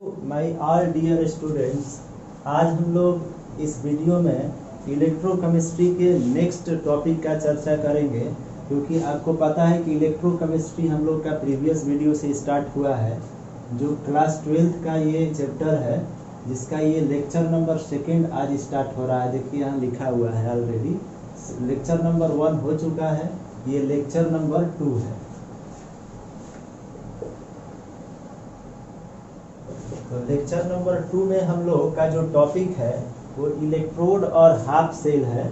My all dear students, आज हम लोग इस वीडियो में इलेक्ट्रोकेमिस्ट्री के नेक्स्ट टॉपिक का चर्चा करेंगे। क्योंकि आपको पता है कि इलेक्ट्रोकेमिस्ट्री हम लोग का प्रीवियस वीडियो से स्टार्ट हुआ है, जो क्लास 12th का ये चैप्टर है, जिसका ये लेक्चर नंबर 2 आज स्टार्ट हो रहा है। देखिए यहाँ लिखा हुआ है ऑलरेडी लेक्चर नंबर 1 हो चुका है, ये लेक्चर नंबर 2 है। तो लेक्चर नंबर 2 में हम लोग का जो टॉपिक है वो इलेक्ट्रोड और हाफ सेल है।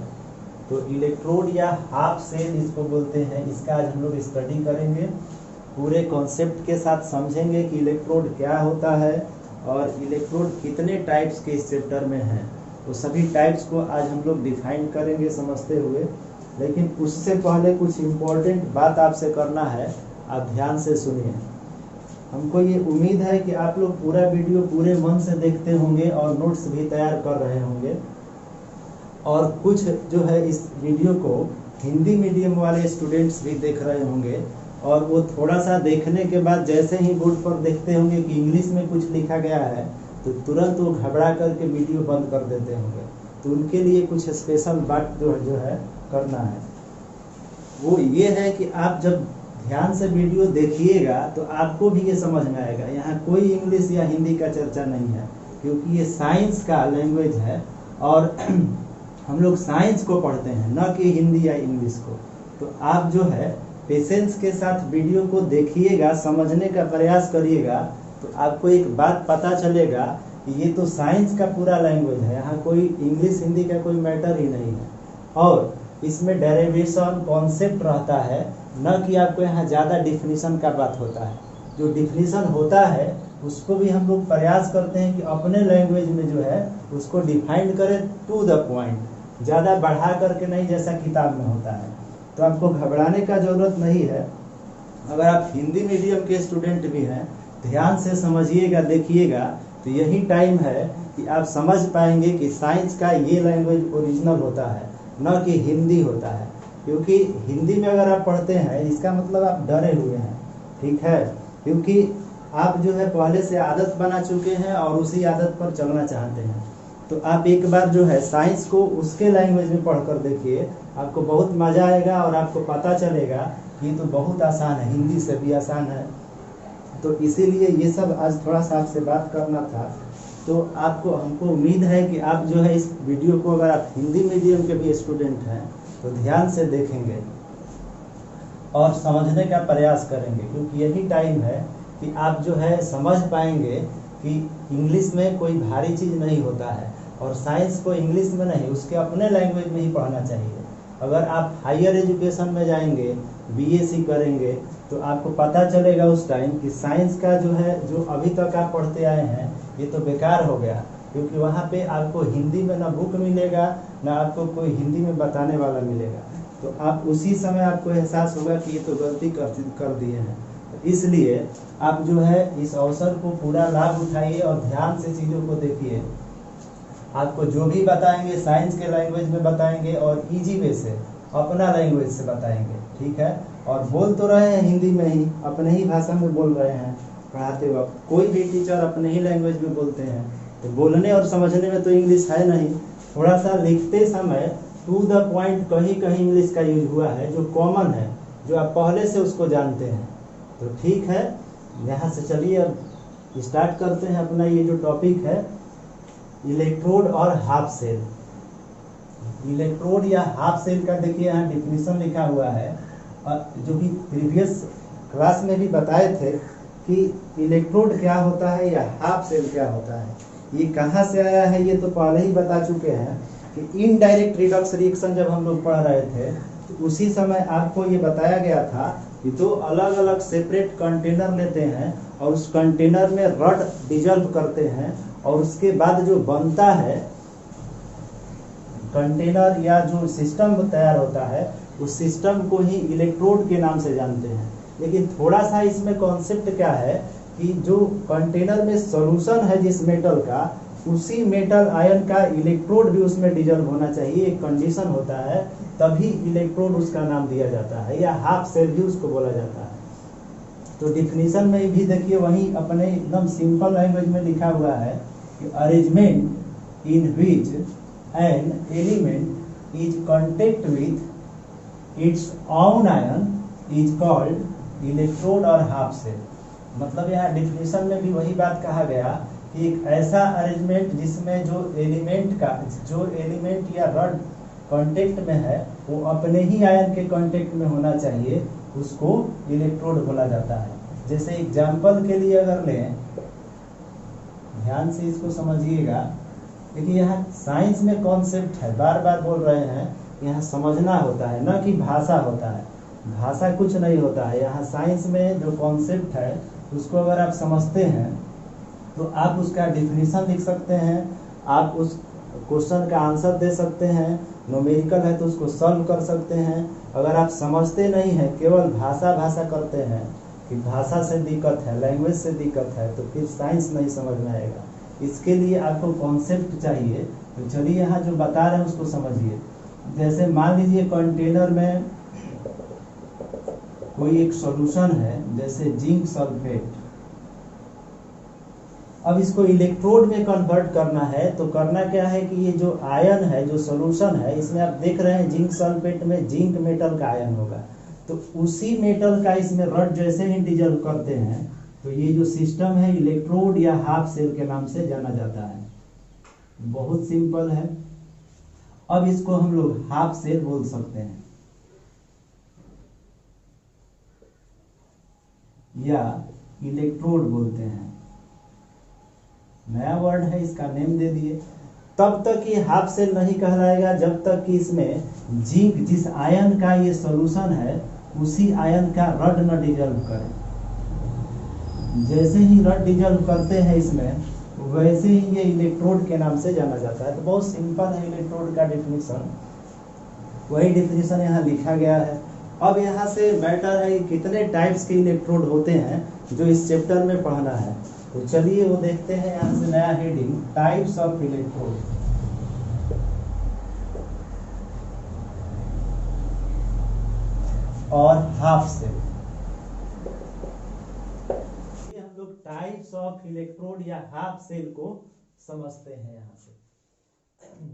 तो इलेक्ट्रोड या हाफ सेल इसको बोलते हैं, इसका आज हम लोग स्टडी करेंगे। पूरे कॉन्सेप्ट के साथ समझेंगे कि इलेक्ट्रोड क्या होता है और इलेक्ट्रोड कितने टाइप्स के इस चैप्टर में हैं। तो सभी टाइप्स को आज हम लोग डिफाइन करेंगे समझते हुए। लेकिन उससे पहले कुछ इम्पोर्टेंट बात आपसे करना है, आप ध्यान से सुनिए। हमको ये उम्मीद है कि आप लोग पूरा वीडियो पूरे मन से देखते होंगे और नोट्स भी तैयार कर रहे होंगे। और कुछ जो है इस वीडियो को हिंदी मीडियम वाले स्टूडेंट्स भी देख रहे होंगे, और वो थोड़ा सा देखने के बाद जैसे ही बोर्ड पर देखते होंगे कि इंग्लिश में कुछ लिखा गया है तो तुरंत वो घबरा करके वीडियो बंद कर देते होंगे। तो उनके लिए कुछ स्पेशल बात जो है करना है, वो ये है कि आप जब ध्यान से वीडियो देखिएगा तो आपको भी ये समझ में आएगा। यहाँ कोई इंग्लिश या हिंदी का चर्चा नहीं है, क्योंकि ये साइंस का लैंग्वेज है और हम लोग साइंस को पढ़ते हैं, न कि हिंदी या इंग्लिश को। तो आप जो है पेशेंस के साथ वीडियो को देखिएगा, समझने का प्रयास करिएगा, तो आपको एक बात पता चलेगा कि ये तो साइंस का पूरा लैंग्वेज है, यहाँ कोई इंग्लिश हिंदी का कोई मैटर ही नहीं है। और इसमें डेरिवेशन कॉन्सेप्ट रहता है, न कि आपको यहाँ ज़्यादा डिफिनीशन का बात होता है। जो डिफिनीशन होता है उसको भी हम लोग प्रयास करते हैं कि अपने लैंग्वेज में जो है उसको डिफाइन करें टू द पॉइंट, ज़्यादा बढ़ा करके नहीं जैसा किताब में होता है। तो आपको घबराने का ज़रूरत नहीं है। अगर आप हिंदी मीडियम के स्टूडेंट भी हैं, ध्यान से समझिएगा, देखिएगा, तो यही टाइम है कि आप समझ पाएंगे कि साइंस का ये लैंग्वेज ओरिजिनल होता है, न कि हिंदी होता है। क्योंकि हिंदी में अगर आप पढ़ते हैं इसका मतलब आप डरे हुए हैं, ठीक है, क्योंकि आप जो है पहले से आदत बना चुके हैं और उसी आदत पर चलना चाहते हैं। तो आप एक बार जो है साइंस को उसके लैंग्वेज में पढ़कर देखिए, आपको बहुत मज़ा आएगा और आपको पता चलेगा कि ये तो बहुत आसान है, हिंदी से भी आसान है। तो इसीलिए ये सब आज थोड़ा सा आपसे बात करना था। तो आपको हमको उम्मीद है कि आप जो है इस वीडियो को, अगर आप हिंदी मीडियम के भी स्टूडेंट हैं, तो ध्यान से देखेंगे और समझने का प्रयास करेंगे। क्योंकि यही टाइम है कि आप जो है समझ पाएंगे कि इंग्लिश में कोई भारी चीज़ नहीं होता है, और साइंस को इंग्लिश में नहीं, उसके अपने लैंग्वेज में ही पढ़ना चाहिए। अगर आप हायर एजुकेशन में जाएंगे, बीएससी करेंगे, तो आपको पता चलेगा उस टाइम कि साइंस का जो है, जो अभी तक आप पढ़ते आए हैं, ये तो बेकार हो गया। क्योंकि वहाँ पे आपको हिंदी में ना बुक मिलेगा, ना आपको कोई हिंदी में बताने वाला मिलेगा। तो आप उसी समय आपको एहसास होगा कि ये तो गलती कर दिए हैं। तो इसलिए आप जो है इस अवसर को पूरा लाभ उठाइए और ध्यान से चीज़ों को देखिए। आपको जो भी बताएंगे साइंस के लैंग्वेज में बताएंगे और इजी वे से, अपना लैंग्वेज से बताएंगे, ठीक है। और बोल तो रहे हैं हिंदी में ही, अपने ही भाषा में बोल रहे हैं पढ़ाते वक्त। कोई भी टीचर अपने ही लैंग्वेज में बोलते हैं, तो बोलने और समझने में तो इंग्लिश है नहीं। थोड़ा सा लिखते समय टू द पॉइंट कहीं कहीं इंग्लिश का यूज हुआ है, जो कॉमन है, जो आप पहले से उसको जानते हैं। तो ठीक है, यहाँ से चलिए अब स्टार्ट करते हैं अपना ये जो टॉपिक है, इलेक्ट्रोड और हाफ सेल। इलेक्ट्रोड या हाफ सेल का देखिए यहाँ डिफिनीशन लिखा हुआ है, और जो कि प्रीवियस क्लास में भी बताए थे कि इलेक्ट्रोड क्या होता है या हाफ सेल क्या होता है। ये कहाँ से आया है ये तो पहले ही बता चुके हैं कि इनडायरेक्ट रिडक्स रिएक्शन जब हम लोग पढ़ रहे थे, तो उसी समय आपको ये बताया गया था कि दो अलग अलग सेपरेट कंटेनर लेते हैं और उस कंटेनर में रड डिजल्व करते हैं, और उसके बाद जो बनता है कंटेनर या जो सिस्टम तैयार होता है, उस सिस्टम को ही इलेक्ट्रोड के नाम से जानते हैं। लेकिन थोड़ा सा इसमें कॉन्सेप्ट क्या है कि जो कंटेनर में सॉल्यूशन है जिस मेटल का, उसी मेटल आयन का इलेक्ट्रोड भी उसमें डिजल्व होना चाहिए, एक कंडीशन होता है, तभी इलेक्ट्रोड उसका नाम दिया जाता है, या हाफ सेल भी उसको बोला जाता है। तो डिफिनीशन में भी देखिए वही अपने एकदम सिंपल लैंग्वेज में लिखा हुआ है कि arrangement in which an element is contact with its own ion is called electrode और हाफ सेल। मतलब यहाँ डिफिनीशन में भी वही बात कहा गया कि एक ऐसा अरेंजमेंट जिसमें जो एलिमेंट या रड कांटेक्ट में है वो अपने ही आयन के कांटेक्ट में होना चाहिए, उसको इलेक्ट्रोड बोला जाता है। जैसे एग्जाम्पल के लिए अगर लें, ध्यान से इसको समझिएगा, देखिए यहाँ साइंस में कॉन्सेप्ट है, बार बार बोल रहे हैं, यहाँ समझना होता है, न कि भाषा होता है। भाषा कुछ नहीं होता है, यहाँ साइंस में जो कॉन्सेप्ट है उसको अगर आप समझते हैं तो आप उसका डिफिनीशन लिख सकते हैं, आप उस क्वेश्चन का आंसर दे सकते हैं, न्यूमेरिकल है तो उसको सॉल्व कर सकते हैं। अगर आप समझते नहीं हैं, केवल भाषा करते हैं कि भाषा से दिक्कत है, लैंग्वेज से दिक्कत है, तो फिर साइंस नहीं समझ में आएगा। इसके लिए आपको कॉन्सेप्ट चाहिए। तो चलिए यहाँ जो बता रहे हैं उसको समझिए। जैसे मान लीजिए कंटेनर में कोई एक सॉल्यूशन है, जैसे जिंक सल्फेट। अब इसको इलेक्ट्रोड में कन्वर्ट करना है, तो करना क्या है कि ये जो आयन है, जो सॉल्यूशन है, इसमें आप देख रहे हैं जिंक सल्फेट में जिंक मेटल का आयन होगा, तो उसी मेटल का इसमें रड जैसे ही डिजल्व करते हैं तो ये जो सिस्टम है इलेक्ट्रोड या हाफ सेल के नाम से जाना जाता है। बहुत सिंपल है। अब इसको हम लोग हाफ सेल बोल सकते हैं या इलेक्ट्रोड बोलते हैं, नया वर्ड है, इसका नेम दे दिए। तब तक ये हाफ सेल नहीं कहलाएगा जब तक कि इसमें जिंक, जिस आयन का ये सॉल्यूशन है, उसी आयन का रड न डिजल्व करे। जैसे ही रड डिजल्व करते हैं इसमें, वैसे ही ये इलेक्ट्रोड के नाम से जाना जाता है। तो बहुत सिंपल है इलेक्ट्रोड का डिफिनीशन, वही डिफिनीशन यहाँ लिखा गया है। अब यहाँ से मैटर है कितने टाइप्स के इलेक्ट्रोड होते हैं जो इस चैप्टर में पढ़ना है। तो चलिए वो देखते हैं। यहाँ से नया हेडिंग, टाइप्स ऑफ इलेक्ट्रोड। और हाफ सेल। ये हम लोग टाइप्स ऑफ इलेक्ट्रोड या हाफ सेल को समझते हैं यहाँ से।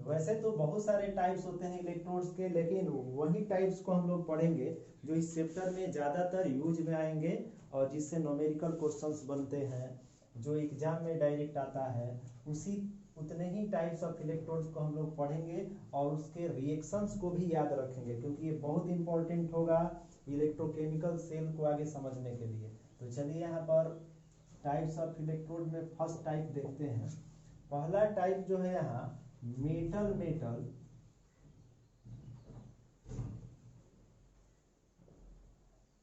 वैसे तो बहुत सारे टाइप्स होते हैं इलेक्ट्रोड्स के, लेकिन वही टाइप्स को हम लोग पढ़ेंगे जो इस चैप्टर में ज्यादातर यूज में आएंगे और जिससे न्यूमेरिकल क्वेश्चंस बनते हैं, जो एग्जाम में डायरेक्ट आता है। उतने ही टाइप्स ऑफ इलेक्ट्रोड्स को हम लोग पढ़ेंगे और उसके रिएक्शंस को भी याद रखेंगे, क्योंकि ये बहुत इंपॉर्टेंट होगा इलेक्ट्रोकेमिकल सेल को आगे समझने के लिए। तो चलिए यहाँ पर टाइप्स ऑफ इलेक्ट्रोड में फर्स्ट टाइप देखते हैं। पहला टाइप जो है यहाँ मेटल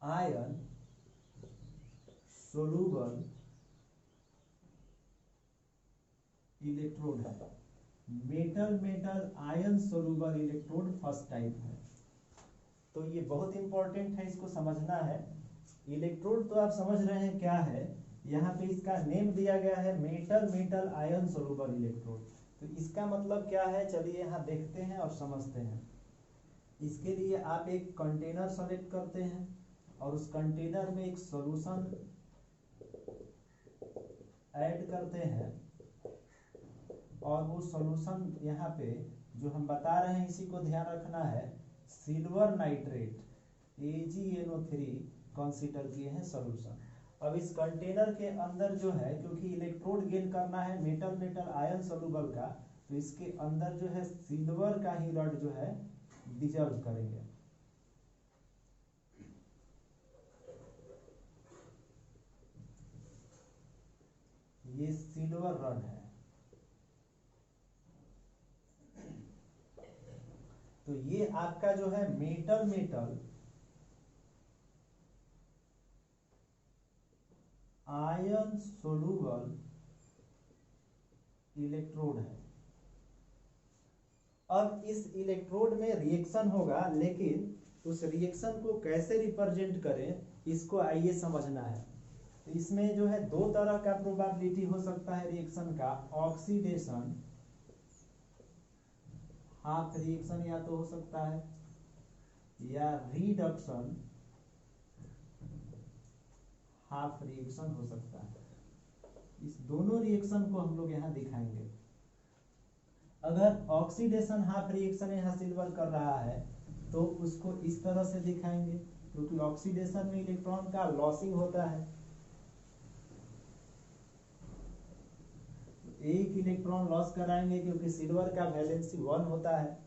आयन सोलूबल इलेक्ट्रोड है। Metal ion soluble electrode first type है। तो ये बहुत इंपॉर्टेंट है, इसको समझना है। इलेक्ट्रोड तो आप समझ रहे हैं क्या है, यहाँ पे इसका नेम दिया गया है मेटल आयन सोलूबल इलेक्ट्रोड। तो इसका मतलब क्या है, चलिए यहाँ देखते हैं और समझते हैं। इसके लिए आप एक कंटेनर सेलेक्ट करते हैं और उस कंटेनर में एक सॉल्यूशन ऐड करते हैं, और वो सॉल्यूशन यहाँ पे जो हम बता रहे हैं इसी को ध्यान रखना है, सिल्वर नाइट्रेट AgNO3 कंसीडर किए हैं सॉल्यूशन। अब इस कंटेनर के अंदर जो है, क्योंकि इलेक्ट्रोड गेन करना है मेटल आयन सोलूबल का, तो इसके अंदर जो है सिल्वर का ही रड जो है डिजॉल्व करेंगे। ये सिल्वर रड है। तो ये आपका जो है मेटल आयन सोलूबल इलेक्ट्रोड है। अब इस इलेक्ट्रोड में रिएक्शन होगा, लेकिन उस रिएक्शन को कैसे रिप्रेजेंट करें इसको आइए समझना है। तो इसमें जो है दो तरह का प्रोबेबिलिटी हो सकता है रिएक्शन का, ऑक्सीडेशन, हाफ रिएक्शन या तो हो सकता है, या रिडक्शन, हाफ रिएक्शन हो सकता है। इस दोनों रिएक्शन को हम लोग यहाँ दिखाएंगे। अगर ऑक्सीडेशन हाफ रिएक्शन यहाँ सिल्वर कर रहा है तो उसको इस तरह से दिखाएंगे, क्योंकि ऑक्सीडेशन में इलेक्ट्रॉन का लॉसिंग होता है। एक इलेक्ट्रॉन लॉस कराएंगे क्योंकि सिल्वर का वैलेंसी 1 होता है।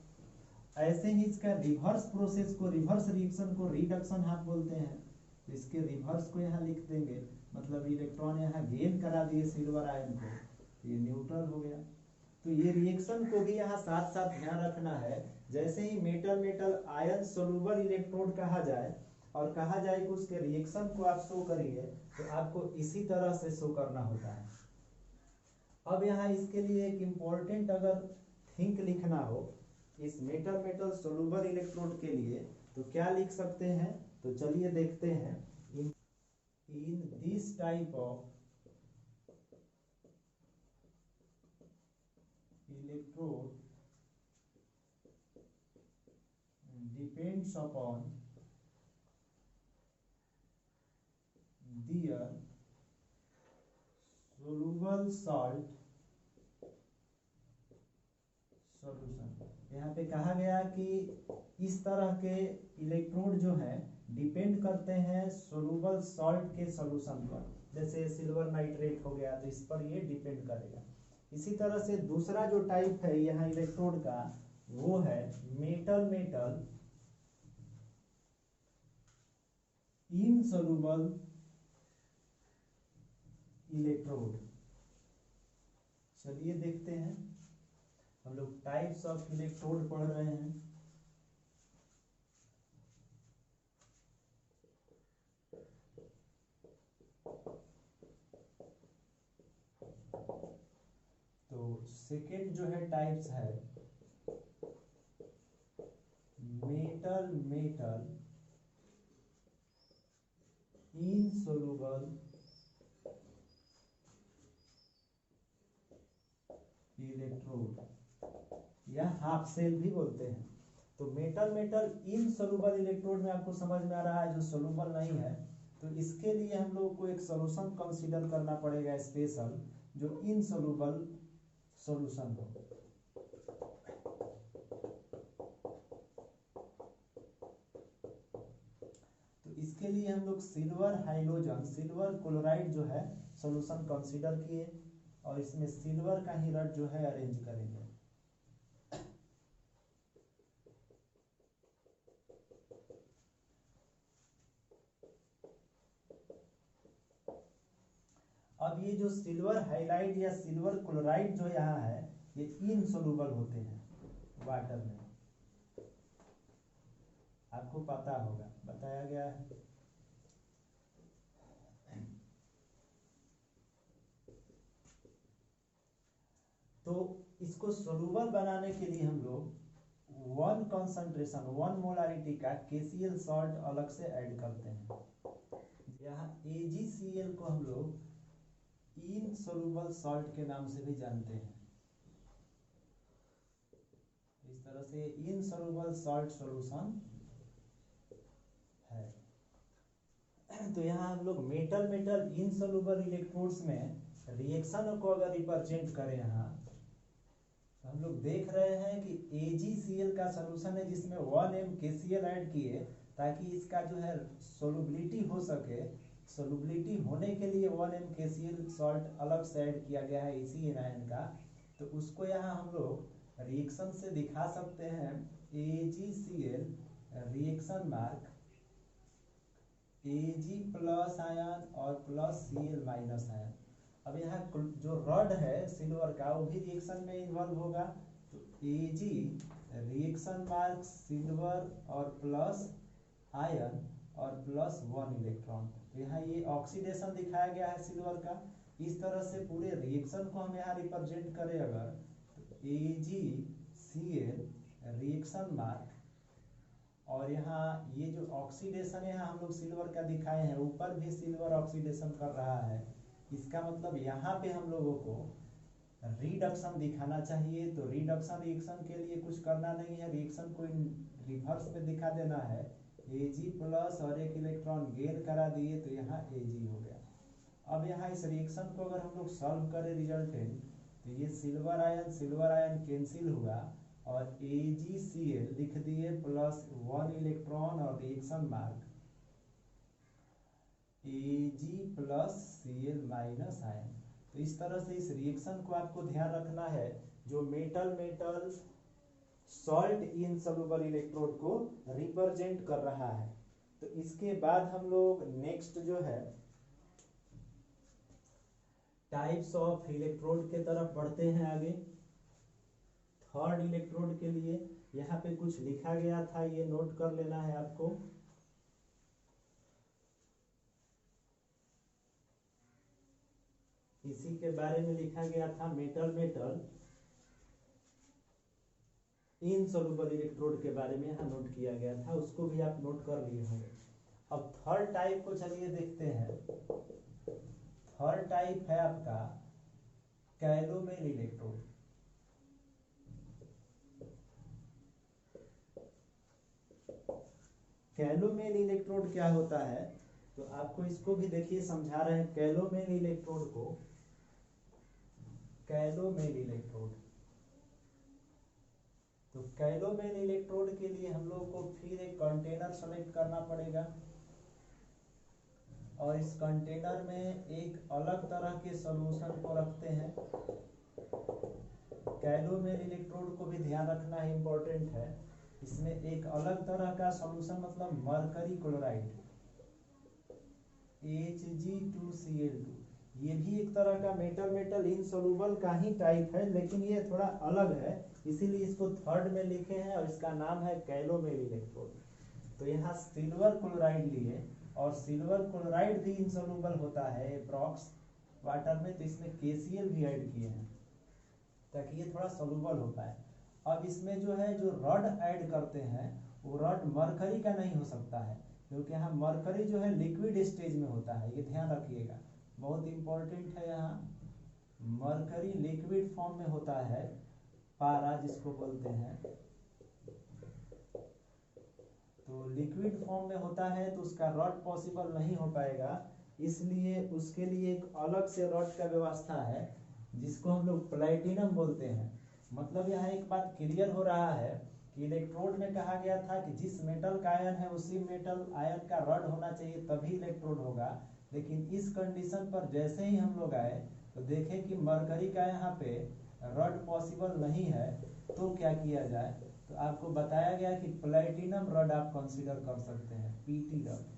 ऐसे ही इसका रिवर्स प्रोसेस को, रिवर्स रिएक्शन को रिडक्शन हाफ बोलते हैं। तो इसके रिवर्स को यहाँ लिख देंगे, मतलब इलेक्ट्रॉन यहाँ गेन करा दिए सिल्वर आयन को, ये न्यूट्रल हो गया। तो ये रिएक्शन को भी यहाँ साथ साथ ध्यान रखना है। जैसे ही metal metal ion soluble electrode कहा जाए और कहा जाए कि उसके रिएक्शन को आप शो करिए, तो आपको इसी तरह से शो करना होता है। अब यहाँ इसके लिए एक इम्पोर्टेंट अगर थिंक लिखना हो इस मेटल मेटल सोल्यूबल इलेक्ट्रोड के लिए, तो क्या लिख सकते हैं? तो चलिए देखते हैं। In this type of electrode depends upon their soluble salt solution। यहाँ पे कहा गया कि इस तरह के इलेक्ट्रोड जो है डिपेंड करते हैं सोलूबल सॉल्ट के सॉल्यूशन पर। जैसे सिल्वर नाइट्रेट हो गया तो इस पर ये डिपेंड करेगा। इसी तरह से दूसरा जो टाइप है यहाँ इलेक्ट्रोड का, वो है मेटल मेटल इनसोल्यूबल इलेक्ट्रोड। चलिए देखते हैं। हम लोग टाइप्स ऑफ इलेक्ट्रोड पढ़ रहे हैं। तो सेकेंड जो है टाइप्स है मेटल मेटल इनसोल्यूबल इलेक्ट्रोड या हाफ सेल भी बोलते हैं। तो मेटल मेटल इनसोल्यूबल इलेक्ट्रोड में आपको समझ में आ रहा है जो सोल्यूबल नहीं है, तो इसके लिए हम लोग को एक सॉल्यूशन कंसीडर करना पड़ेगा स्पेशल, जो इनसोल्यूबल सॉल्यूशन हो। तो इसके लिए हम लोग सिल्वर हाइड्रोजन, सिल्वर क्लोराइड जो है सॉल्यूशन कंसीडर किए और इसमें सिल्वर का ही रड जो है अरेंज करेंगे। अब ये जो सिल्वर हाइलाइट या सिल्वर क्लोराइड जो यहाँ है, ये इनसोल्यूबल होते हैं वाटर में। आपको पता होगा, बताया गया है। तो इसको सोल्यूबल बनाने के लिए हम लोग 1 कंसंट्रेशन 1 मोलारिटी का KCl सॉल्ट अलग से ऐड करते हैं। यहाँ AgCl को हम लोग इनसोल्यूबल सॉल्ट के नाम से भी जानते हैं। इस तरह से इनसोल्यूबल सॉल्ट सॉल्यूशन है। तो यहाँ हम लोग मेटल मेटल इनसोल्यूबल इलेक्ट्रोड्स में रिएक्शन को अगर रिप्रेजेंट करें यहाँ, तो हम लोग देख रहे हैं कि AgCl का सॉल्यूशन है जिसमें 1m KCl ऐड किए ताकि इसका जो है सोलुबिलिटी हो सके। सोलुबिलिटी होने के लिए 1m KCl सॉल्ट अलग से ऐड किया गया है इसी एनायन का। तो उसको यहाँ हम लोग रिएक्शन से दिखा सकते हैं। AgCl reaction mark Ag plus ion और प्लस Cl माइनस आयन। अब यहाँ जो रॉड है सिल्वर का वो भी रिएक्शन में इन्वॉल्व होगा। तो Ag रिएक्शन मार्क सिल्वर और प्लस आयन और प्लस 1 इलेक्ट्रॉन। तो यहाँ ये ऑक्सीडेशन दिखाया गया है सिल्वर का। इस तरह से पूरे रिएक्शन को हम यहाँ रिप्रेजेंट करें अगर, तो AgCl रिएक्शन मार्क, और यहाँ ये जो ऑक्सीडेशन है यहाँ हम लोग सिल्वर का दिखाए हैं, ऊपर भी सिल्वर ऑक्सीडेशन कर रहा है। इसका मतलब यहाँ पे हम लोगों को रिडक्शन दिखाना चाहिए। तो रिडक्शन रिएक्शन के लिए कुछ करना नहीं है, रिएक्शन को रिवर्स में दिखा देना है। Ag प्लस और 1 इलेक्ट्रॉन गेन करा दिए तो यहाँ Ag हो गया। अब यहाँ इस रिएक्शन को अगर हम लोग सॉल्व करें रिजल्टेंट, तो ये सिल्वर आयन कैंसिल हुआ और AgCl लिख दिए प्लस 1 इलेक्ट्रॉन और reaction mark Ag plus Cl minus ion. तो इस तरह से इस रिएक्शन को आपको ध्यान रखना है, जो मेटल सॉल्ट इनसॉल्युबल इलेक्ट्रोड को रिप्रेजेंट कर रहा है। तो इसके बाद हम लोग नेक्स्ट जो है टाइप्स ऑफ इलेक्ट्रोड के तरफ बढ़ते हैं आगे। थर्ड इलेक्ट्रोड के लिए यहाँ पे कुछ लिखा गया था, ये नोट कर लेना है आपको। इसी के बारे में लिखा गया था, मेटल इनसॉल्युबल इलेक्ट्रोड के बारे में यहाँ नोट किया गया था, उसको भी आप नोट कर लिए होंगे। अब थर्ड टाइप को चलिए देखते हैं। थर्ड टाइप है आपका कैलोमेल इलेक्ट्रोड। कैलोमेल इलेक्ट्रोड क्या होता है, तो आपको इसको भी देखिए समझा रहे हैं। कैलोमेल इलेक्ट्रोड को, कैलोमेल इलेक्ट्रोड, तो कैलोमेल इलेक्ट्रोड के लिए हम लोग को फिर एक कंटेनर सेलेक्ट करना पड़ेगा और इस कंटेनर में एक अलग तरह के सॉल्यूशन को रखते हैं। कैलोमेल इलेक्ट्रोड को भी ध्यान रखना है, इंपॉर्टेंट है। इसमें एक अलग तरह का सॉल्यूशन मतलब मरकरी क्लोराइड Hg2Cl2, ये भी एक तरह का मेटल इनसॉल्युबल का ही टाइप है, लेकिन ये थोड़ा अलग है, इसीलिए इसको थर्ड में लिखे हैं और इसका नाम है कैलोमेल इलेक्ट्रोड। तो यहाँ सिल्वर क्लोराइड लिए और सिल्वर क्लोराइड भी इनसॉल्युबल होता है एप्रॉक्स वाटर में, तो इसमें KCl भी ऐड किए हैं ताकि ये थोड़ा सॉल्युबल हो पाए। अब इसमें जो है जो रड ऐड करते हैं वो रड मरकरी का नहीं हो सकता है, क्योंकि यहाँ मरकरी जो है लिक्विड स्टेज में होता है, ये ध्यान रखिएगा, बहुत इंपॉर्टेंट है। यहाँ मरकरी लिक्विड फॉर्म में होता है, पारा जिसको बोलते हैं, तो लिक्विड फॉर्म में होता है, तो उसका रड पॉसिबल नहीं हो पाएगा, इसलिए उसके लिए एक अलग से रड का व्यवस्था है जिसको हम लोग प्लैटिनम बोलते हैं। मतलब यहाँ एक बात क्लियर हो रहा है कि इलेक्ट्रोड में कहा गया था कि जिस मेटल का आयन है उसी मेटल आयन का रड होना चाहिए तभी इलेक्ट्रोड होगा, लेकिन इस कंडीशन पर जैसे ही हम लोग आए तो देखें कि मरकरी का यहाँ पे रड पॉसिबल नहीं है, तो क्या किया जाए, तो आपको बताया गया कि प्लैटिनम रड आप कंसीडर कर सकते हैं, PT रड।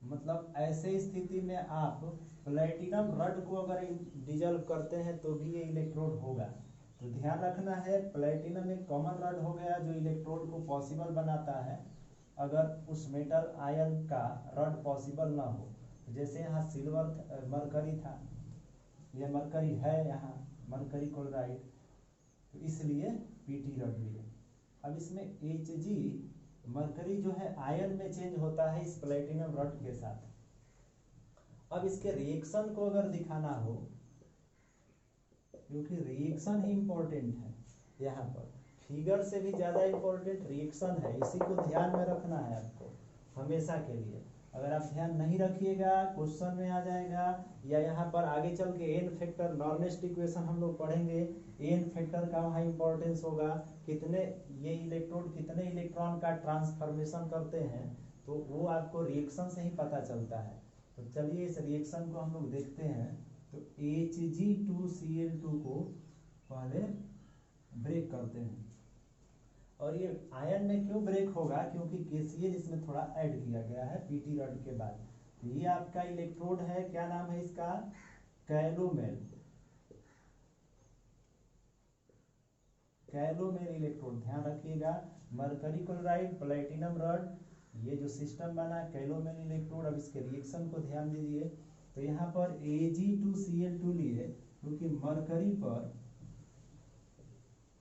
मतलब ऐसे स्थिति में आप प्लैटिनम रड को अगर डिजल्व करते हैं तो भी ये इलेक्ट्रोड होगा। तो ध्यान रखना है, प्लैटिनम एक कॉमन रड हो गया जो इलेक्ट्रोड को पॉसिबल बनाता है अगर उस मेटल आयन का रड पॉसिबल ना हो। जैसे यहाँ सिल्वर मरकरी था, यह मरकरी है, यहाँ मरकरी क्लोराइड, तो इसलिए PT रड लिए। अब इसमें Hg मरकरी जो है आयन में चेंज होता है इस प्लैटिनम रड के साथ। अब इसके रिएक्शन को अगर दिखाना हो, क्योंकि रिएक्शन ही इंपॉर्टेंट है, यहाँ पर फिगर से भी ज्यादा इंपॉर्टेंट रिएक्शन है, इसी को ध्यान में रखना है आपको हमेशा के लिए। अगर आप ध्यान नहीं रखिएगा क्वेश्चन में आ जाएगा, या यहाँ पर आगे चल के एन फैक्टर नॉर्नेस्ट इक्वेशन हम लोग पढ़ेंगे, एन फैक्टर का वहाँ इंपॉर्टेंस होगा, कितने ये इलेक्ट्रोड कितने इलेक्ट्रॉन का ट्रांसफॉर्मेशन करते हैं, तो वो आपको रिएक्शन से ही पता चलता है। तो चलिए इस रिएक्शन को हम लोग देखते हैं। तो Hg2Cl2 को पहले ब्रेक करते हैं, और ये आयन में क्यों ब्रेक होगा, क्योंकि KCl इसमें थोड़ा ऐड किया गया है PT रड के बाद। तो ये आपका इलेक्ट्रोड है, क्या नाम है इसका, कैलोमेल, कैलोमेल इलेक्ट्रोड, ध्यान रखिएगा। मरकरी क्लोराइड प्लैटिनम रड, ये जो सिस्टम बना कैलोमेल इलेक्ट्रोड। अब इसके रिएक्शन को ध्यान दीजिए। तो यहाँ पर Ag2Cl2 लिए, क्योंकि मरकरी पर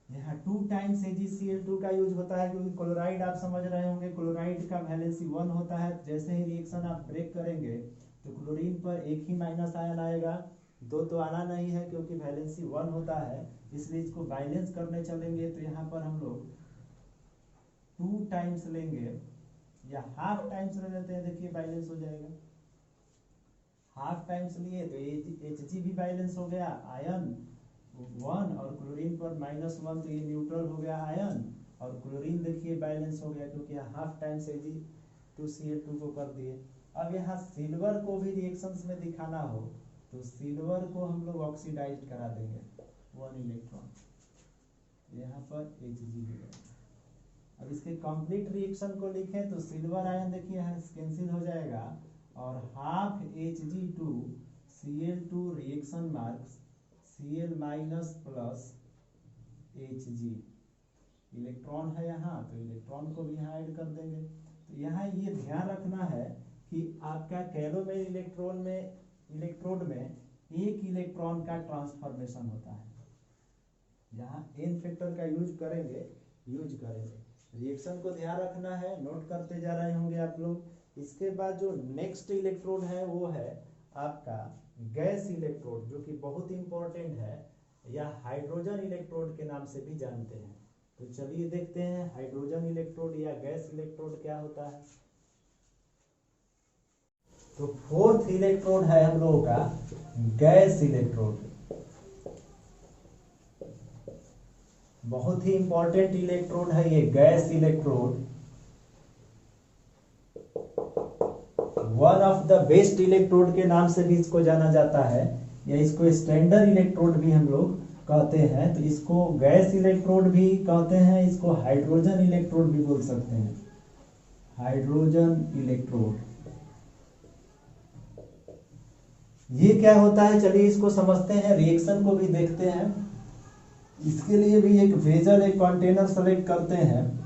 यहाँ 2 टाइम्स AgCl2 का यूज होता है, क्योंकि क्लोराइड आप समझ रहे होंगे क्लोराइड का वैलेंसी 1 होता है। जैसे ही रिएक्शन आप ब्रेक करेंगे तो क्लोरीन पर एक ही माइनस आयन आएगा, 2 तो आना नहीं है क्योंकि वैलेंसी 1 होता है, इसलिए इसको बैलेंस करने चलेंगे। तो यहाँ पर हम लोग 2 टाइम्स लेंगे या हाफ टाइम्स ले लेते हैं, देखिए बैलेंस हो जाएगा। हाफ टाइम्स लिए तो Hg भी बैलेंस हो गया, आयन 1, और क्लोरीन पर -1 तो ये न्यूट्रल हो गया आयन, और क्लोरीन देखिए बैलेंस हो गया क्योंकि हाफ टाइम्स Ag2Cl2 को कर दिए। अब यहाँ सिल्वर को भी रिएक्शंस में दिखाना हो तो सिल्वर को हम लोग ऑक्सीडाइज करा देंगे 1 इलेक्ट्रॉन, यहाँ पर Hg हो जाएगा। अब इसके कंप्लीट रिएक्शन को लिखें तो सिल्वर आयन देखिए यहाँ कैंसिल हो जाएगा, और half Hg2Cl2 reaction marks Cl- plus Hg, electron है यहाँ तो इलेक्ट्रॉन को भी यहाँ ऐड कर देंगे। तो यहाँ ये ध्यान रखना है कि आपका कैलोमेर इलेक्ट्रोड में एक इलेक्ट्रॉन का ट्रांसफॉर्मेशन होता है। यहाँ n फैक्टर का यूज करेंगे। रिएक्शन को ध्यान रखना है, नोट करते जा रहे होंगे आप लोग। इसके बाद जो नेक्स्ट इलेक्ट्रोड है वो है आपका गैस इलेक्ट्रोड, जो कि बहुत इंपॉर्टेंट है, या हाइड्रोजन इलेक्ट्रोड के नाम से भी जानते हैं। तो चलिए देखते हैं हाइड्रोजन इलेक्ट्रोड या गैस इलेक्ट्रोड क्या होता है। तो फोर्थ इलेक्ट्रोड है हम लोगों का गैस इलेक्ट्रोड, बहुत ही इंपॉर्टेंट इलेक्ट्रोड है ये gas electrode. One of the best electrode के नाम से भी इसको जाना जाता है, या इसको स्टैंडर्ड इलेक्ट्रोड भी हम लोग कहते हैं। तो इसको गैस इलेक्ट्रोड भी कहते हैं, इसको हाइड्रोजन इलेक्ट्रोड भी बोल सकते हैं, हाइड्रोजन इलेक्ट्रोड। ये क्या होता है चलिए इसको समझते हैं, रिएक्शन को भी देखते हैं। इसके लिए भी एक वेजल, एक कंटेनर सेलेक्ट करते हैं,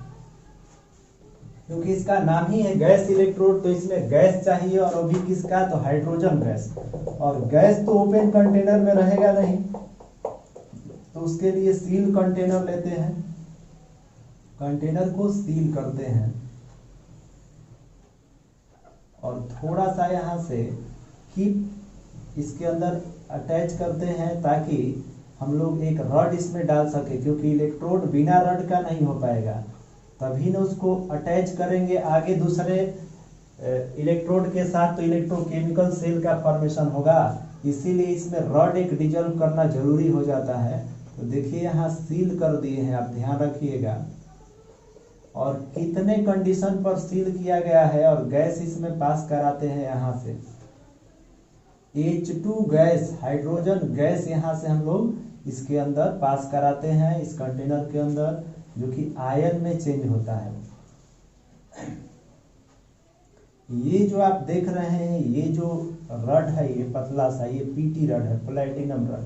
क्योंकि इसका नाम ही है गैस इलेक्ट्रोड, तो इसमें गैस चाहिए, और अभी किसका, तो हाइड्रोजन गैस। और गैस तो ओपन कंटेनर में रहेगा नहीं, तो उसके लिए सील कंटेनर लेते हैं, कंटेनर को सील करते हैं, और थोड़ा सा यहां से कीप इसके अंदर अटैच करते हैं, ताकि हम लोग एक रड इसमें डाल सके, क्योंकि इलेक्ट्रोड बिना रड का नहीं हो पाएगा, तभी ना उसको अटैच करेंगे आगे दूसरे इलेक्ट्रोड के साथ, तो इलेक्ट्रोकेमिकल सेल का फॉर्मेशन होगा। इसीलिए इसमें रड एक डिजल्व करना जरूरी हो जाता है। तो देखिए यहाँ सील कर दिए हैं, आप ध्यान रखिएगा। और कितने कंडीशन पर सील किया गया है, और गैस इसमें पास कराते हैं यहाँ से H2 गैस, हाइड्रोजन गैस यहाँ से हम लोग इसके अंदर पास कराते हैं, इस कंटेनर के अंदर, जो कि आयन में चेंज होता है। ये जो आप देख रहे हैं, ये जो रड है, ये पतला सा, ये पीटी रड है, प्लैटिनम रड।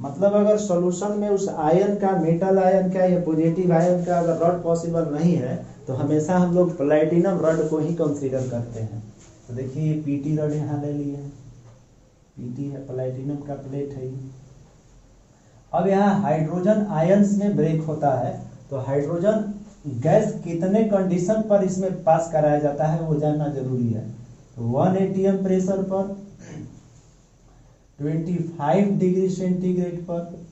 मतलब अगर सॉल्यूशन में उस आयन का, मेटल आयन का या पॉजिटिव आयन का अगर रड पॉसिबल नहीं है, तो हमेशा हम लोग प्लैटिनम रड को ही कंसीडर करते हैं। तो देखिए ये पीटी रड यहाँ ले लिए हैं, पीटी है, प्लैटिनम का प्लेट है। अब यहाँ हाइड्रोजन आयंस में ब्रेक होता है, तो हाइड्रोजन गैस कितने कंडीशन पर इसमें पास कराया जाता है वो जानना जरूरी है। तो 1 atm प्रेशर पर, 25 डिग्री सेंटीग्रेड पर,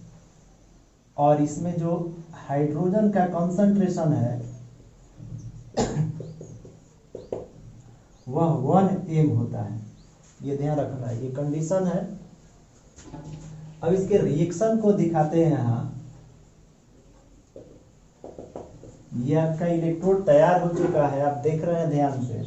और इसमें जो हाइड्रोजन का कंसंट्रेशन है वह 1 m होता है। ये ध्यान रखना है, ये कंडीशन है। अब इसके रिएक्शन को दिखाते हैं यहाँ। ये आपका इलेक्ट्रोड तैयार हो चुका है, आप देख रहे हैं ध्यान से।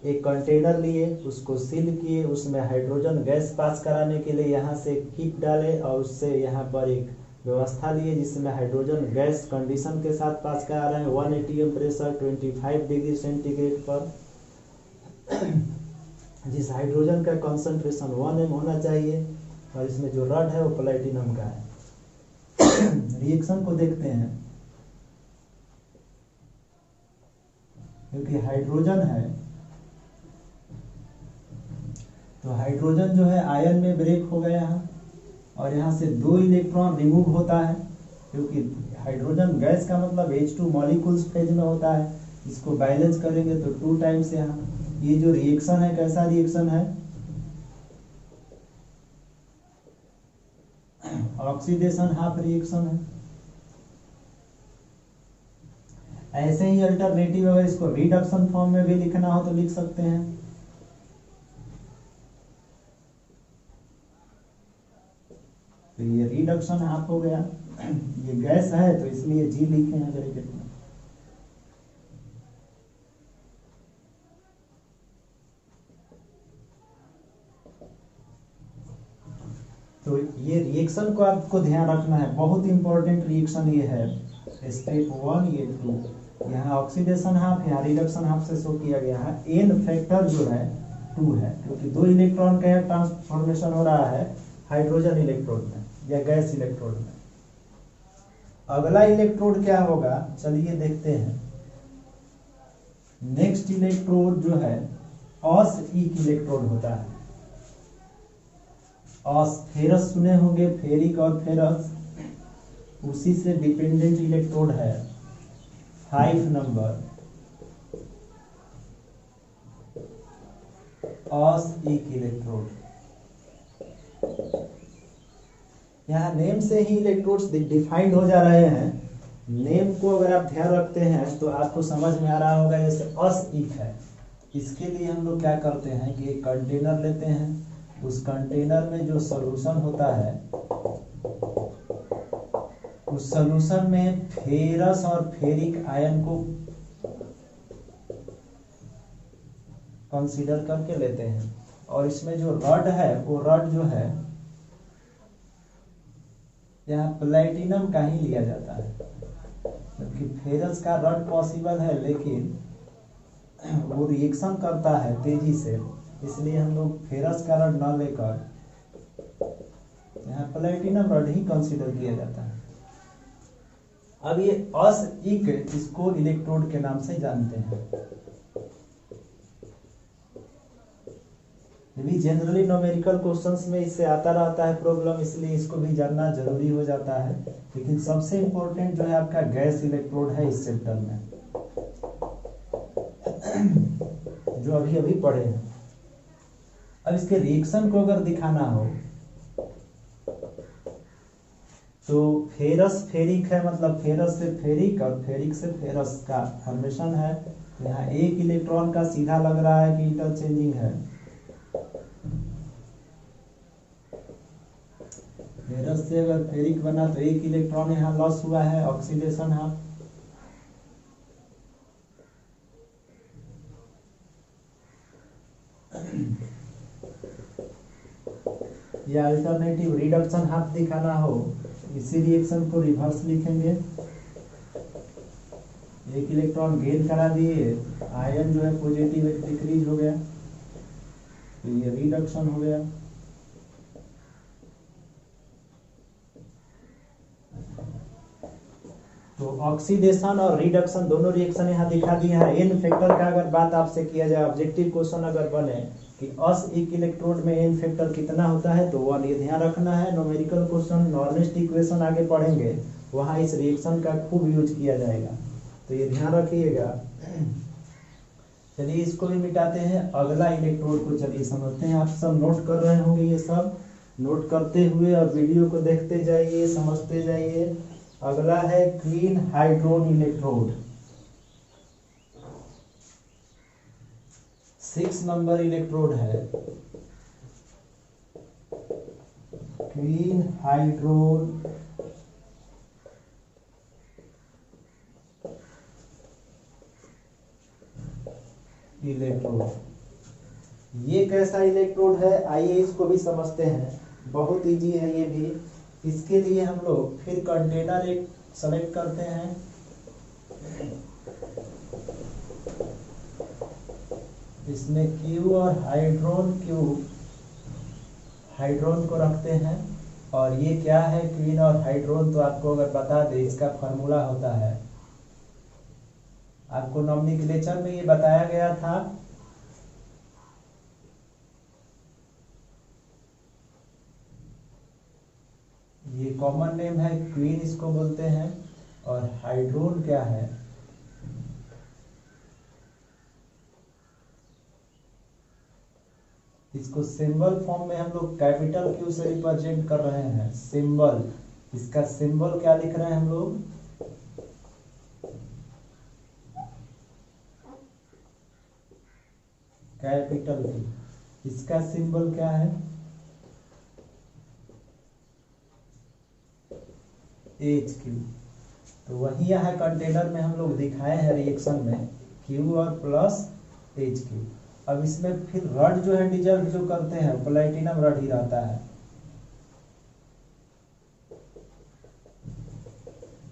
एक कंटेनर लिए, उसको सील किए, उसमें हाइड्रोजन गैस पास कराने के लिए यहाँ से कीप डाले, और उससे यहाँ पर एक व्यवस्था लिए जिसमें हाइड्रोजन गैस कंडीशन के साथ पास करा रहे हैं। 1 atm प्रेशर, 25 डिग्री सेंटीग्रेड पर, जिस हाइड्रोजन का कंसंट्रेशन 1 m होना चाहिए, और इसमें जो रड है वो प्लैटिनम का है। रिएक्शन को देखते हैं, क्योंकि हाइड्रोजन है, तो हाइड्रोजन जो है आयन में ब्रेक हो गया है, और यहाँ से 2 इलेक्ट्रॉन रिमूव होता है, क्योंकि हाइड्रोजन गैस का मतलब H2 मॉलिक्यूल्स फेज में होता है। इसको बैलेंस करेंगे तो 2 टाइम्स यहाँ। ये जो रिएक्शन है, कैसा रिएक्शन है, ऑक्सीडेशन हाफ रिएक्शन है। ऐसे ही अल्टरनेटिव अगर इसको रिडक्शन फॉर्म में भी लिखना हो तो लिख सकते हैं। तो ये रिडक्शन हाफ हो गया। ये गैस है तो इसलिए जी लिखे हैं ब्रैकेट में। तो ये रिएक्शन को आपको ध्यान रखना है, बहुत इंपॉर्टेंट रिएक्शन ये है। स्टेप 1 ये 2, यहाँ ऑक्सीडेशन हाफ, यहाँ रिडक्शन हाफ से शो किया गया है। एन फैक्टर जो है 2 है, क्योंकि 2 इलेक्ट्रॉन का ट्रांसफॉर्मेशन हो रहा है हाइड्रोजन इलेक्ट्रोड में या गैस इलेक्ट्रोड में। अगला इलेक्ट्रोड क्या होगा, चलिए देखते हैं। नेक्स्ट इलेक्ट्रोड जो है ऑस-ईक इलेक्ट्रोड होता है। ऑस, फेरस सुने होंगे, फेरिक और फेरस, उसी से डिपेंडेंट इलेक्ट्रोड है 5 नंबर ऑस-ईक इलेक्ट्रोड। यहाँ नेम से ही इलेक्ट्रोड्स डिफाइंड हो जा रहे हैं। नेम को अगर आप ध्यान रखते हैं तो आपको समझ में आ रहा होगा। जैसे ऑस-ईक है, इसके लिए हम लोग क्या करते हैं कि एक कंटेनर लेते हैं, उस कंटेनर में जो सॉल्यूशन होता है, उस सॉल्यूशन में फेरस और फेरिक आयन को कंसीडर करके लेते हैं। और इसमें जो रड है वो रड जो है यहाँ प्लैटिनम का ही लिया जाता है, क्योंकि फेरस का रड पॉसिबल है लेकिन वो रिएक्शन करता है तेजी से, इसलिए हम लोग फेरस का रड ना लेकर यहाँ प्लैटिनम रड ही कंसीडर किया जाता है। अब ये ऑस-ईक, इसको इलेक्ट्रोड के नाम से जानते हैं। ये भी जनरली न्यूमेरिकल क्वेश्चंस में इससे आता रहता है प्रॉब्लम, इसलिए इसको भी जानना जरूरी हो जाता है। लेकिन सबसे इंपॉर्टेंट जो है आपका गैस इलेक्ट्रोड है इस चैप्टर में, जो अभी अभी पढ़े हैं। अब इसके रिएक्शन को अगर दिखाना हो तो फेरस फेरिक है, मतलब फेरस से फेरिक और फेरिक से फेरस का फॉर्मेशन है। यहाँ एक इलेक्ट्रॉन का सीधा लग रहा है कि इंटरचेंजिंग है। फेरस से अगर फेरिक बना तो एक इलेक्ट्रॉन यहाँ लॉस हुआ है, ऑक्सीडेशन हाफ। या अल्टरनेटिव रिडक्शन हाफ दिखाना हो, इसी रिएक्शन को रिवर्स लिखेंगे। एक इलेक्ट्रॉन गेन करा दिए, आयन जो है पॉजिटिव डिक्रीज हो गया, तो ये रिडक्शन हो गया। तो ऑक्सीडेशन और रिडक्शन दोनों रिएक्शन यहाँ दिखा दिए हैं। एन फैक्टर का अगर बात आपसे किया जाए, ऑब्जेक्टिव क्वेश्चन अगर बने कि ऑस-ईक इलेक्ट्रोड में एन फैक्टर कितना होता है, तो 1 ये ध्यान रखना है। न्यूमेरिकल क्वेश्चन, नॉर्मलिस्ट इक्वेशन आगे पढ़ेंगे, वहाँ इस रिएक्शन का खूब यूज किया जाएगा, तो ये ध्यान रखिएगा। चलिए इसको भी मिटाते हैं। अगला इलेक्ट्रोड को चलिए समझते हैं। आप सब नोट कर रहे होंगे, ये सब नोट करते हुए और वीडियो को देखते जाइए, समझते जाइए। अगला है क्वीन हाइड्रोन इलेक्ट्रोड, 6 नंबर इलेक्ट्रोड है क्वीन हाइड्रोन इलेक्ट्रोड। ये कैसा इलेक्ट्रोड है, आइए इसको भी समझते हैं। बहुत इजी है ये भी। इसके लिए हम लोग फिर कंटेनर एक सेलेक्ट करते हैं। इसमें क्यू और हाइड्रोन को रखते हैं। और ये क्या है, क्वीन और हाइड्रोन, तो आपको अगर बता दे इसका फॉर्मूला होता है, आपको नॉमेनक्लेचर में ये बताया गया था। ये कॉमन नेम है, क्वीन इसको बोलते हैं। और हाइड्रोन क्या है, इसको सिंबल फॉर्म में हम लोग कैपिटल क्यू से रिप्रेजेंट कर रहे हैं। सिंबल, इसका सिंबल क्या लिख रहे हैं हम लोग, कैपिटल क्यू। इसका सिंबल क्या है, HQ। तो वही यहाँ कंटेनर में हम लोग दिखाए हैं रिएक्शन में Q और प्लस HQ। अब इसमें फिर रड जो है डिजल्व जो करते हैं प्लैटिनम रड ही रहता है।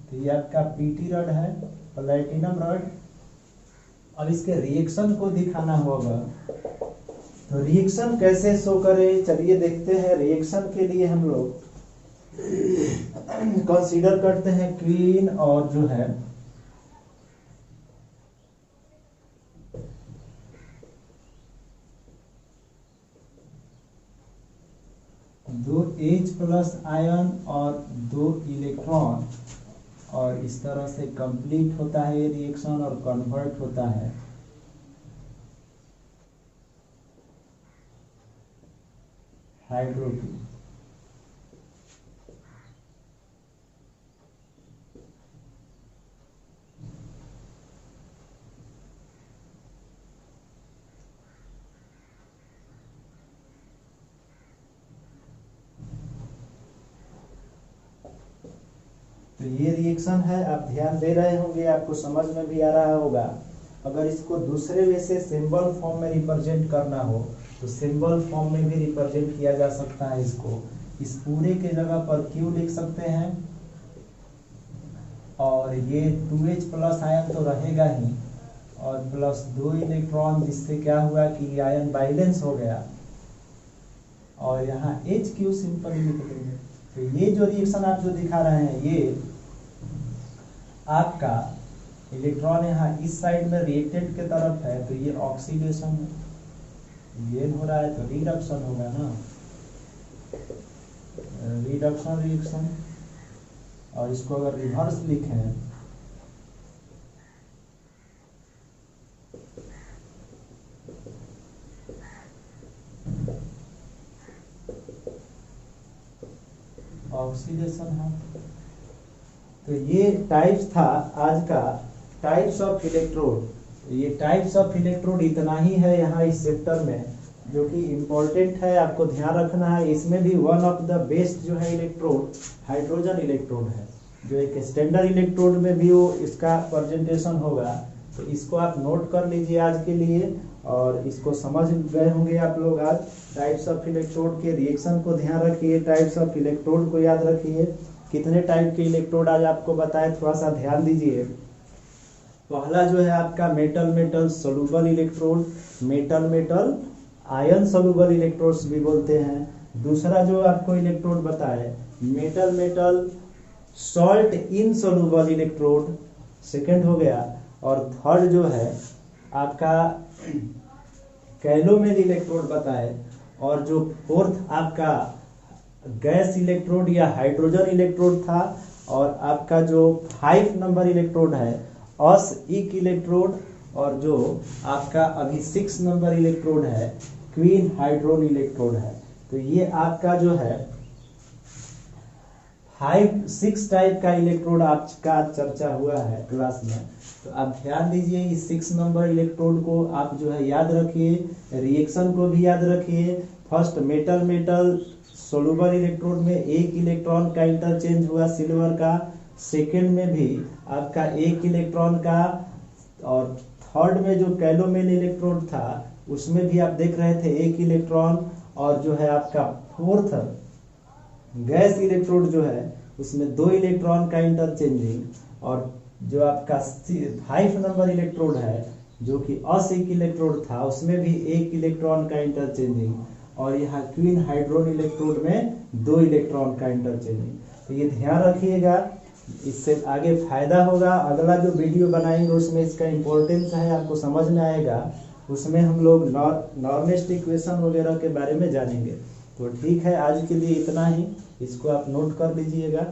तो ये आपका PT रड है, प्लैटिनम रड। अब इसके रिएक्शन को दिखाना होगा, तो रिएक्शन कैसे शो करें, चलिए देखते हैं। रिएक्शन के लिए हम लोग कंसीडर करते हैं क्वीन और जो है दो H प्लस आयन और 2 इलेक्ट्रॉन, और इस तरह से कंप्लीट होता है ये रिएक्शन और कन्वर्ट होता है हाइड्रोजन। तो ये रिएक्शन है, आप ध्यान दे रहे होंगे, आपको समझ में भी आ रहा होगा। अगर इसको दूसरे वे से सिंबल फॉर्म में रिप्रेजेंट करना हो तो सिंबल फॉर्म में भी रिप्रेजेंट किया जा सकता है इसको। इस पूरे के जगह पर Q लिख सकते हैं, और ये 2H प्लस आयन तो रहेगा ही, और प्लस 2 इलेक्ट्रॉन, जिससे क्या हुआ कि आयन बैलेंस हो गया, और यहाँ HQ सिंपली लिख देंगे। तो ये जो रिएक्शन आप जो दिखा रहे हैं, ये आपका इलेक्ट्रॉन यहाँ इस साइड में रिएक्टेंट के तरफ है, तो ये ऑक्सीडेशन है, ये हो रहा है तो रिडक्शन होगा ना, रिडक्शन रिएक्शन। और इसको अगर रिवर्स लिखें ऑक्सीडेशन है। तो ये टाइप्स था आज का, टाइप्स ऑफ इलेक्ट्रोड। ये टाइप्स ऑफ इलेक्ट्रोड इतना ही है यहाँ इस चैप्टर में, जो कि इम्पोर्टेंट है, आपको ध्यान रखना है। इसमें भी वन ऑफ द बेस्ट जो है इलेक्ट्रोड हाइड्रोजन इलेक्ट्रोड है, जो एक स्टैंडर्ड इलेक्ट्रोड में भी वो इसका प्रेजेंटेशन होगा। तो इसको आप नोट कर लीजिए आज के लिए, और इसको समझ गए होंगे आप लोग आज। टाइप्स ऑफ इलेक्ट्रोड के रिएक्शन को ध्यान रखिए, टाइप्स ऑफ इलेक्ट्रोड को याद रखिए। कितने टाइप के इलेक्ट्रोड आज आपको बताए, थोड़ा सा ध्यान दीजिए। पहला जो है आपका metal metal soluble electrode, metal metal ion soluble electrodes भी बोलते हैं। दूसरा जो आपको इलेक्ट्रोड बताए metal metal salt insoluble electrode, second हो गया। और थर्ड जो है आपका कैलोमेल इलेक्ट्रोड बताए। और जो फोर्थ आपका गैस इलेक्ट्रोड या हाइड्रोजन इलेक्ट्रोड था। और आपका जो 5 नंबर इलेक्ट्रोड है अस-इक इलेक्ट्रोड। और जो आपका अभी 6 नंबर इलेक्ट्रोड है क्वीन हाइड्रोन इलेक्ट्रोड है। तो ये आपका जो है 6 टाइप का इलेक्ट्रोड आपका चर्चा हुआ है क्लास में। तो आप ध्यान दीजिए, इस 6 नंबर इलेक्ट्रोड को आप जो है याद रखिए, रिएक्शन को भी याद रखिए। First metal metal soluble electrode में एक इलेक्ट्रॉन का इंटरचेंज हुआ सिल्वर का, सेकेंड में भी आपका एक इलेक्ट्रॉन का, और थर्ड में जो कैलोमेल इलेक्ट्रोड था उसमें भी आप देख रहे थे एक इलेक्ट्रॉन। और जो है आपका फोर्थ गैस इलेक्ट्रोड जो है उसमें 2 इलेक्ट्रॉन का इंटरचेंजिंग। और जो आपका 5 नंबर इलेक्ट्रोड है जो कि अस-इक इलेक्ट्रोड था उसमें भी एक इलेक्ट्रॉन का इंटरचेंजिंग। और यहाँ क्वीन हाइड्रोन इलेक्ट्रोड में 2 इलेक्ट्रॉन का इंटरचेंजिंग। तो ये ध्यान रखिएगा, इससे आगे फायदा होगा। अगला जो वीडियो बनाएंगे उसमें इसका इम्पोर्टेंस है आपको समझ में आएगा। उसमें हम लोग नॉर्मेस्ट इक्वेशन वगैरह के बारे में जानेंगे। तो ठीक है, आज के लिए इतना ही, इसको आप नोट कर लीजिएगा।